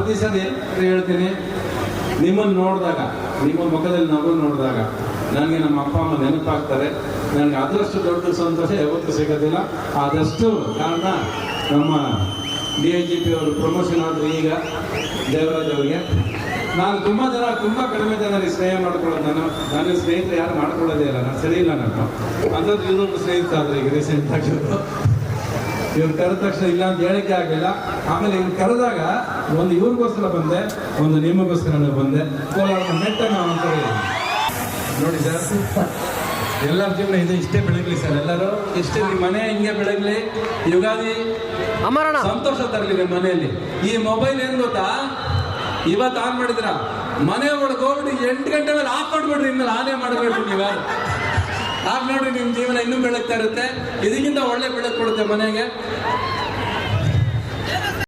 ಪ್ರತಿ ಸಲ ಹೇಳ್ತೀನಿ, ನಿಮ್ಮನ್ನು ನೋಡಿದಾಗ, ನಿಮ್ಮ ಮುಖದಲ್ಲಿ ನಗು ನೋಡಿದಾಗ ನನಗೆ ನಮ್ಮ ಅಪ್ಪ ಅಮ್ಮ ನೆನಪಾಗ್ತಾರೆ. ನನಗೆ ಅದರಷ್ಟು ದೊಡ್ಡ ಸಂತೋಷ ಯಾವತ್ತೂ ಸಿಗೋದಿಲ್ಲ. ಆದಷ್ಟು ಕಾರಣ ನಮ್ಮ DIGP ಅವರು ಪ್ರಮೋಷನ್ ಆದರು ಈಗ ದೇವರಾಜ್ ಅವರಿಗೆ. ನಾನು ತುಂಬ ಕಡಿಮೆ ಜನರಿಗೆ ಸ್ನೇಹ ಮಾಡ್ಕೊಳ್ಳೋದು. ನನ್ನ ಸ್ನೇಹಿತರು ಯಾರು ಮಾಡ್ಕೊಳ್ಳೋದೇ ಇಲ್ಲ, ನಾನು ಸರಿ ಇಲ್ಲ. ನಾನು ಅದ್ರದ್ದು ಇನ್ನೊಂದು ಸ್ನೇಹಿತ ಆದ್ರೆ ಈಗ ರೀಸೆಂಟ್ ಆಗಿರೋದು. ಇವ್ರು ಕರೆದ ತಕ್ಷಣ ಇಲ್ಲ ಅಂತ ಹೇಳಿಕೆ ಆಗಲಿಲ್ಲ. ಆಮೇಲೆ ಇವ್ರು ಕರೆದಾಗ ಒಂದು ಇವ್ರಿಗೋಸ್ಕರ ಬಂದೆ, ಒಂದು ನಿಮಗೋಸ್ಕರ ಬಂದೆ. ಕೋಲಾರ ಮೆಟ್ಟ ನಾವು ಅಂತ ನೋಡಿ ಸರ್, ಎಲ್ಲರ ಜೀವನ ಇದೆ, ಇಷ್ಟೇ ಬೆಳಗ್ಲಿ ಸರ್. ಎಲ್ಲರೂ ಇಷ್ಟೇ, ನಿಮ್ಮ ಮನೆ ಹಿಂಗೆ ಬೆಳಗ್ಲಿ. ಯುಗಾದಿ ಸಂತೋಷ ತರಲಿ ನಿಮ್ಮ ಮನೆಯಲ್ಲಿ. ಈ ಮೊಬೈಲ್ ಏನ್ ಗೊತ್ತಾ, ಇವತ್ತು ಆನ್ ಮಾಡಿದ್ರ ಮನೆ ಒಳಗೆ ಹೋಗ್ಬಿಟ್ಟು 8 ಗಂಟೆ ಮೇಲೆ ಆಫ್ ಮಾಡ್ಬಿಡ್ರಿ. ಇನ್ಮೇಲೆ ಆನೇ ಮಾಡಬೇಡ್ರಿ ನೀವು. ಆಫ್ ನೋಡ್ರಿ, ನಿಮ್ಮ ಜೀವನ ಇನ್ನೂ ಬೆಳಗ್ತಾ ಇರುತ್ತೆ. ಇದಕ್ಕಿಂತ ಒಳ್ಳೆ ಬೆಳಕು ಕೊಡುತ್ತೆ ಮನೆಗೆ.